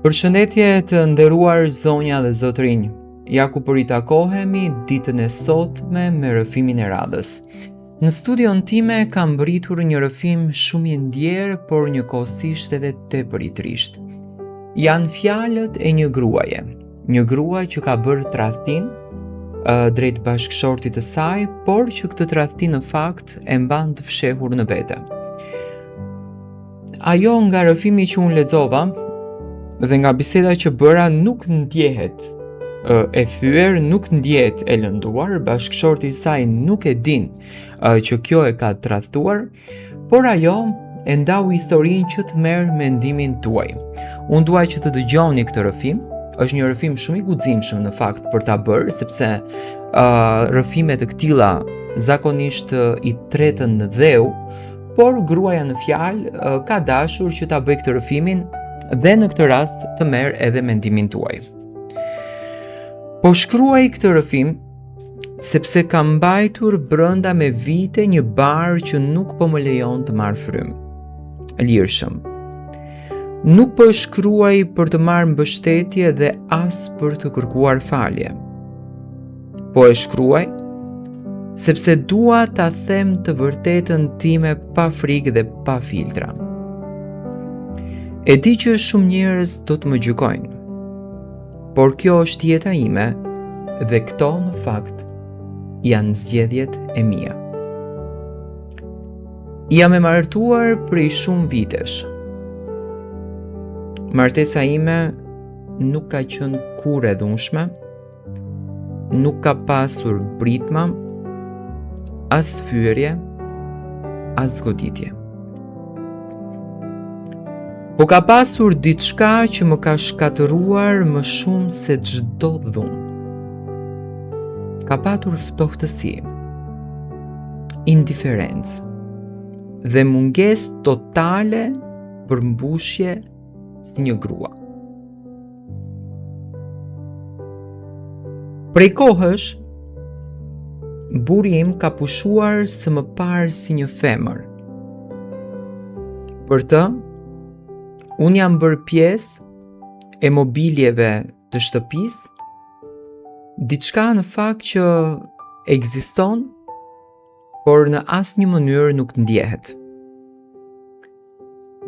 Përshëndetje të nderuar zonja dhe zotrinj. Ja ku po ritakohemi ditën e sotme me rrëfimin e radhës. Në studion time kam mbritur një rrëfim shumë i ndjerë, por njëkohësisht edhe tepër i trisht. Janë fjalët e një gruaje. Një gruaj që ka bërë tradhtin drejt bashkëshortit të saj, por që këtë tradhti në fakt e mban të fshehur në vete. Ajo nga rrëfimi që unë lexova dhe nga biseda që bëra nuk ndjehet e thyer, nuk ndjehet e lënduar, bashkëshorti i saj nuk e din që kjo e ka tradhtuar, por ajo e ndau historinë që të merr mendimin tuaj. Unë dua që të dëgjoni këtë rrëfim. Është një rrëfim shumë i guximshëm në fakt për ta bërë, sepse rrëfime të këtilla zakonisht i tretën në dheu, por gruaja në fjalë ka dashur që ta bëj këtë rrëfimin dhe në këtë rast të merr edhe mendimin tuaj. Po shkruaj këtë rrëfim sepse kam mbajtur brenda me vite një bar që nuk po më lejon të marr frymë. Lirshëm. Nuk po shkruaj për të marrë mbështetje dhe as për të kërkuar falje. Po e shkruaj sepse dua ta them të vërtetën time pa frikë dhe pa filtra. E di që shumë njerëz do të më gjykojnë, por kjo është jeta ime dhe këto në fakt janë zgjedhjet e mia. Jam e martuar prej shumë vitesh. Martesa ime nuk ka qenë kurrë e dhunshme, nuk ka pasur britma, as fyerje, as goditje. Po ka pasur diçka që më ka shkatëruar më shumë se çdo dhunë. Ka patur ftohtësi, indiferencë dhe mungesë totale për mbushje si një grua. Prej kohësh, burri im ka pushuar së më parë si një femër. Për të, unë jam bërë pjesë e mobiljeve të shtëpisë, diçka në fakt që ekziston, por në asnjë mënyrë nuk ndjehet.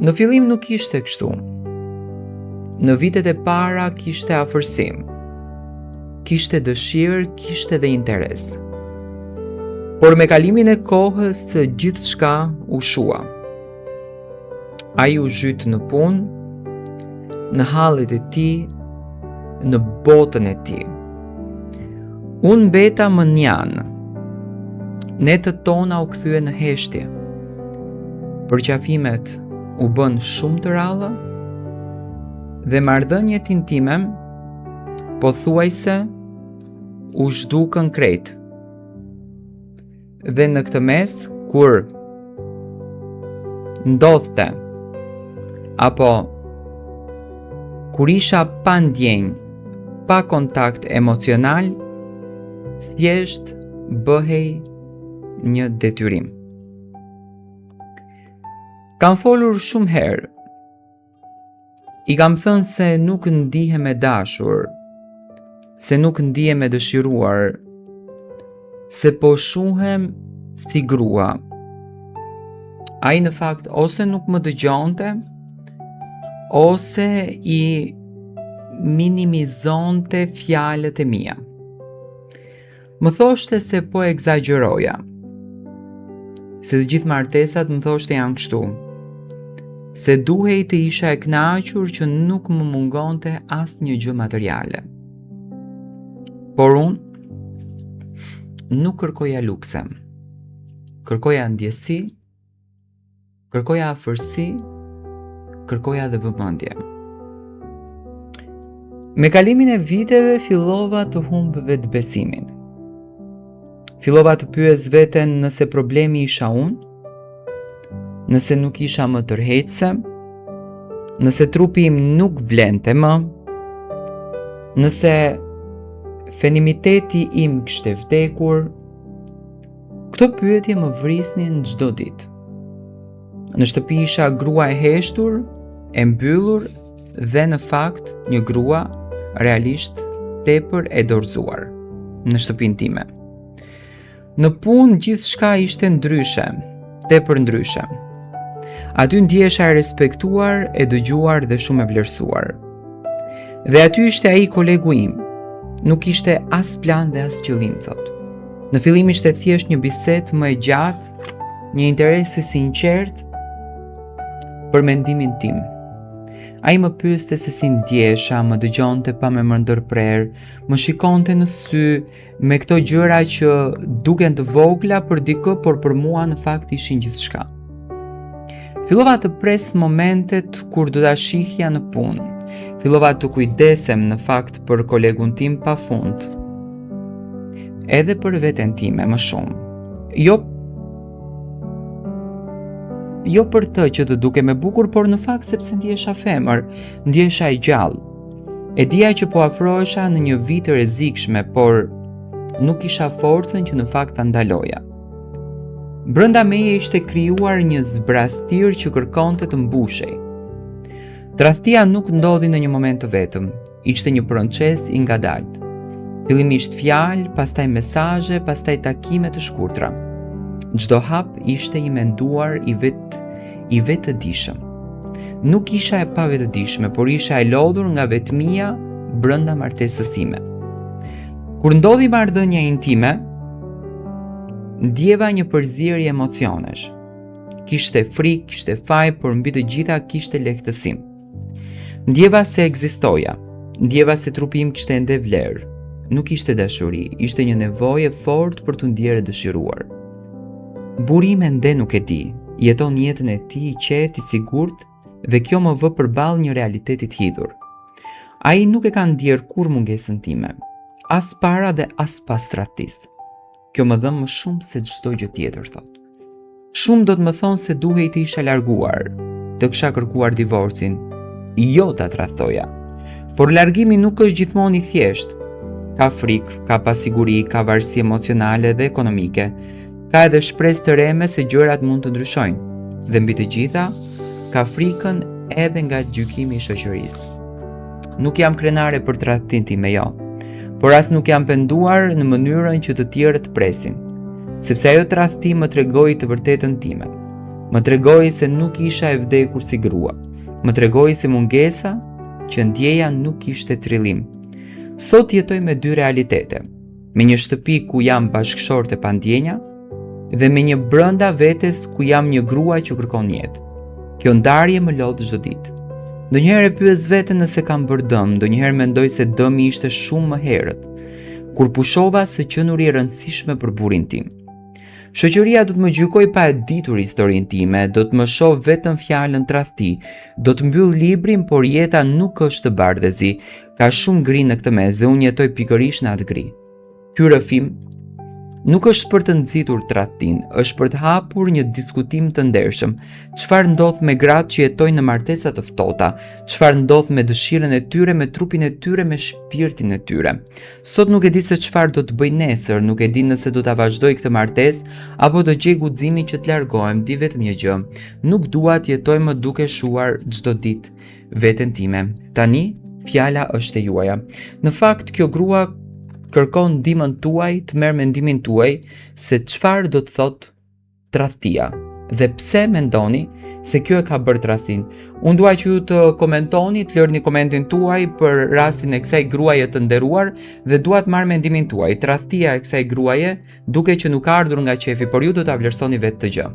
Në fillim nuk ishte kështu. Në vitet e para kishte afërsim, kishte dëshirë, kishte dhe interes. Por me kalimin e kohës gjithçka u shua. Ai u zhyt në punë, në hallet e tij, në botën e tij. Unë mbeta më njanë. Netët tona u kthye në heshtje. Përqafimet u bën shumë të rralla dhe marrëdhëniet intime pothuajse u zhdukën krejt. Dhe në këtë mes, kur ndodhte apo kur isha pa ndjenjë, pa kontakt emocional, thjesht bëhej një detyrim. Kam folur shumë herë. I kam thënë se nuk ndihem e dashur, se nuk ndihem e dëshiruar, se po shuhem si grua. Ai në fakt ose nuk më dëgjonte, ose i minimizonte fjalët e mia. Më thoshte se po egzagjeroja, se të gjithë martesat më thoshte janë kështu, se duhej të isha e kënaqur që nuk më mungonte asnjë gjë materiale. Por unë nuk kërkoja lukse. Kërkoja ndjesi, kërkoja afërsi, kërkoja dhe vëmendje. Me kalimin e viteve fillova të humb vetbesimin. Fillova të pyes veten nëse problemi isha unë, nëse nuk isha më tërheqëse, nëse trupi im nuk vlente më, nëse fenimiteti im kishte vdekur. Këto pyetje më vrisnin çdo ditë. Në shtëpi isha grua e heshtur, e mbyllur dhe në fakt një grua realisht tepër e dorëzuar në shtëpinë time. Në punë gjithçka ishte ndryshe, tepër ndryshe. Aty ndjesha e respektuar, e dëgjuar dhe shumë e vlerësuar. Dhe aty ishte ai kolegu im. Nuk ishte as plan dhe as qëllim, thot. Në fillim ishte thjesht një bisedë më e gjatë, një interes i sinqert për mendimin tim. Ai më pyeste se si ndjesha, më dëgjonte pa me më ndërprer, më shikonte në sy, me këto gjëra që duken të vogla për dikë, por për mua në fakt ishin gjithçka. Fillova të pres momentet kur do ta shihja në punë. Fillova të kujdesem në fakt për kolegun tim pafund. Edhe për veten time më shumë. Jo për të që të duke me bukur, por në fakt sepse ndjesha femër, ndjesha e gjallë. E dija që po afrohesha në një vit të rrezikshme, por nuk kisha forcën që në fakt ta ndaloja. Brenda meje ishte krijuar një zbrastir që kërkonte të mbushej. Tradhtia nuk ndodhi në një moment të vetëm, ishte një proces i ngadalt. Fillimisht fjalë, pastaj mesazhe, pastaj takime të shkurtra. Çdo hap ishte i menduar i vetëdijshëm. Nuk isha e pavetëdijshme, por isha e lodhur nga vetmia brenda martesës sime. Kur ndodhi marrëdhënia intime, ndjeva një përzierje emocionesh. Kishte frikë, kishte faj, por mbi të gjitha kishte lehtësim. Ndjeva se ekzistoja, ndjeva se trupi im kishte ende vlerë. Nuk ishte dashuri, ishte një nevojë fort për të ndjerë dëshiruar. Burri im ende nuk e di, jeton jetën e tij i qetë, i sigurt, dhe kjo më vë përballë një realiteti të hidhur. Ai nuk e ka ndjerë kur mungesën time, as para dhe as pas tradhtisë. Kjo më dhëm më shumë se çdo gjë tjetër, thot. Shumë do të më thonë se duhej të isha larguar, të kisha kërkuar divorcin. Jo, ta tradhtoja. Por largimi nuk është gjithmonë i thjeshtë. Ka frikë, ka pasiguri, ka varësi emocionale dhe ekonomike. Ka edhe shpresë të reme se gjërat mund të ndryshojnë. Dhe mbi të gjitha, ka frikën edhe nga gjykimi i shoqërisë. Nuk jam krenare për tradhtinë time, jo. Por as nuk jam penduar në mënyrën që të tjerët presin, sepse ajo tradhti më tregoi të vërtetën time. Më tregoi se nuk isha e vdekur si grua. Më tregoi se mungesa që ndjeja nuk ishte trillim. Sot jetoj me dy realitete, me një shtëpi ku jam bashkëshorte pa ndjenja dhe me një brenda vetes ku jam një grua që kërkon jetë. Kjo ndarje më lodh çdo ditë. Ndonjëherë pyes veten nëse kam bërë dëm, ndonjëherë mendoj se dëmi ishte shumë më herët, kur pushova se qenuri e rëndësishme për burrin tim. Shoqëria do të më gjykoj pa e ditur historinë time, do të më shoh vetëm fjalën tradhti, do të mbyll librin, por jeta nuk është të bardhëzi, ka shumë gri në këtë mes dhe unë jetoj pikërisht në atë gri. Ky rrëfim nuk është për të nxitur tradhtin, është për të hapur një diskutim të ndershëm. Çfarë ndodh me gratë që jetojnë në martesa të ftohta? Çfarë ndodh me dëshirën e tyre, me trupin e tyre, me shpirtin e tyre? Sot nuk e di se çfarë do të bëj nesër, nuk e di nëse do ta vazhdoj këtë martesë apo do gjej guximin që të largohem, di vetëm një gjë. Nuk dua të jetoj më duke shuar çdo ditë veten time. Tani fjala është e juaja. Në fakt kjo grua kërkon ndihmën tuaj, të merr mendimin tuaj se çfarë do të thotë tradhtia dhe pse mendoni se kjo e ka bërë tradhtin. Unë dua që ju të komentoni, të lërni komentin tuaj për rastin e kësaj gruaje të nderuar dhe dua të marr mendimin tuaj. Tradhtia e kësaj gruaje duke që nuk ka ardhur nga qefi, por ju do ta vlerësoni vetë të gjë.